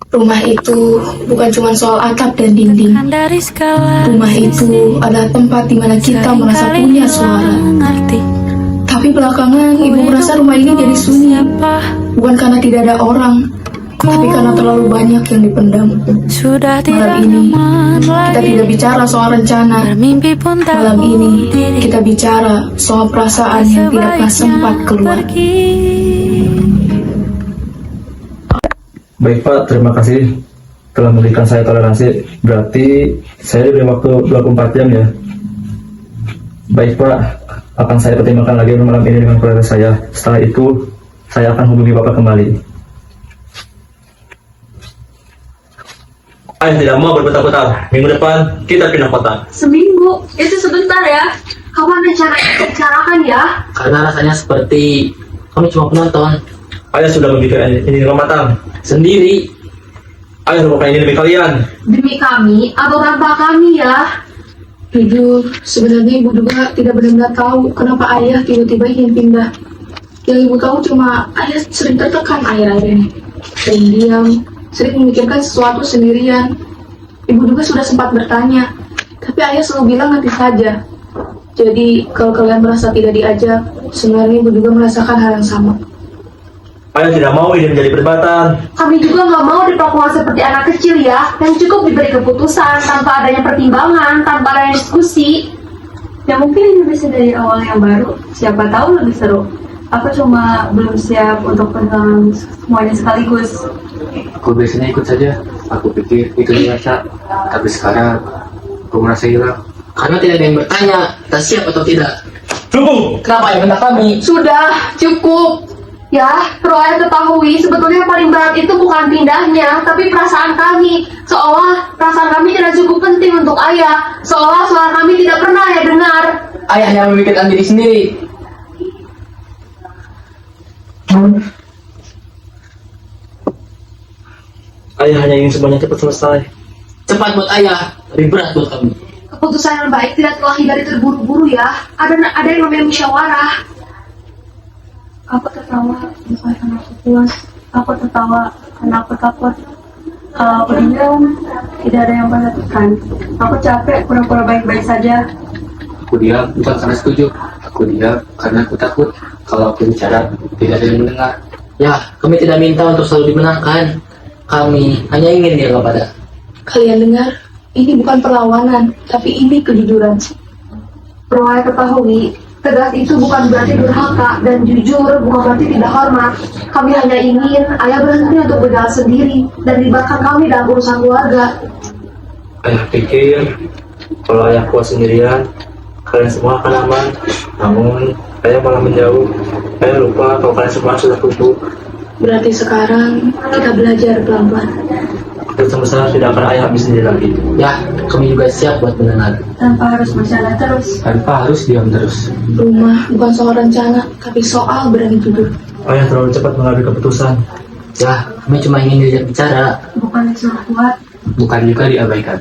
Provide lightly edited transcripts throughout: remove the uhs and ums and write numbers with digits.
Rumah itu bukan cuma soal atap dan dinding. Rumah itu adalah tempat di mana kita merasa punya suara. Tapi belakangan ibu merasa rumah ini jadi sunyi. Bukan karena tidak ada orang, tapi karena terlalu banyak yang dipendam. Malam ini kita tidak bicara soal rencana. Malam ini kita bicara soal perasaan yang tidak pernah sempat keluar. Baik Pak, terima kasih telah memberikan saya toleransi. Berarti saya diberi waktu 24 jam ya. Baik Pak, akan saya pertimbangkan lagi malam ini dengan keluarga saya. Setelah itu, saya akan hubungi Bapak kembali. Ayah tidak mau berputar-putar. Minggu depan kita pindah kota. Seminggu? Itu sebentar ya. Kapan rencana bicarakan ya? Karena rasanya seperti kami cuma penonton. Ayah sudah memikirkan ini dengan matang. Sendiri. Ayah melakukan ini demi kalian. Demi kami atau tanpa kami ya? Jujur, sebenarnya ibu juga tidak benar-benar tahu kenapa ayah tiba-tiba ingin pindah. Yang ibu tahu cuma ayah sering tertekan akhir-akhir ini. Sering diam, sering memikirkan sesuatu sendirian. Ibu juga sudah sempat bertanya, tapi ayah selalu bilang nanti saja. Jadi, kalau kalian merasa tidak diajak, sebenarnya ibu juga merasakan hal yang sama. Ayah tidak mau ini menjadi perdebatan. Kami juga nggak mau diperlakukan seperti anak kecil ya, yang cukup diberi keputusan tanpa adanya pertimbangan, tanpa adanya diskusi. Ya mungkin ini bisa dari awal yang baru, siapa tahu lebih seru. Aku cuma belum siap untuk kehilangan semuanya sekaligus. Aku biasanya ikut saja. Aku pikir itu biasa. Tapi sekarang aku merasa hilang. Karena tidak ada yang bertanya, kita siap atau tidak. Cukup! Kenapa yang hendak kami? Sudah, cukup. Ya, perlu ayah ketahui, sebetulnya yang paling berat itu bukan pindahnya, tapi perasaan kami. Seolah perasaan kami tidak cukup penting untuk ayah. Seolah suara kami tidak pernah ayah dengar. Ayah yang memikirkan diri sendiri. Ayah hanya ingin semuanya cepat selesai. Cepat buat ayah, lebih berat buat kami. Keputusan yang baik tidak terlahir dari terburu-buru ya. Ada yang namanya musyawarah. Aku tertawa bukan karena aku puas. Aku tertawa karena aku takut. Kalau aku diam, tidak ada yang memperhatikan. Aku capek pura-pura baik-baik saja. Aku diam bukan karena setuju. Aku diam karena aku takut. Kalau aku bicara, tidak ada yang mendengar. Ya, kami tidak minta untuk selalu dimenangkan. Kami hanya ingin dianggap ada. Kalian dengar? Ini bukan perlawanan, tapi ini kejujuran. Perlu ayah ketahui, tegas itu bukan berarti durhaka dan jujur bukan berarti tidak hormat. Kami hanya ingin ayah berhenti untuk berjalan sendiri dan libatkan kami dalam urusan keluarga. Ayah pikir kalau ayah kuat sendirian, kalian semua akan aman. Namun ayah malah menjauh. Ayah lupa kalau kalian semua sudah tutup. Berarti sekarang kita belajar pelan-pelan. Besar tidak akan ayah habis sendiri lagi. Ya, kami juga siap buat mendengar. Tanpa harus bercanda terus. Tanpa harus diam terus. Rumah bukan soal rencana, tapi soal berani jujur. Ayah terlalu cepat mengambil keputusan. Ya, kami cuma ingin diajak bicara. Bukan disuruh kuat. Bukan juga diabaikan.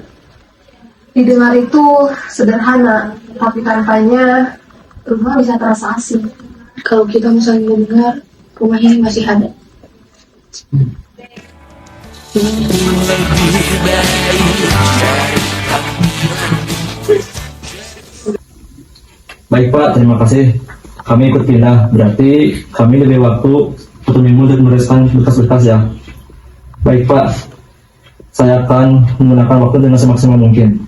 Didengar itu sederhana, tapi tanpanya rumah bisa terasa asing. Kalau kita saling mendengar, rumah ini masih ada. Baik Pak, terima kasih. Kami ikut pindah, berarti kami lebih waktu 1 minggu untuk mereskan berkas-berkas ya. Baik Pak, saya akan menggunakan waktu dengan semaksimal mungkin.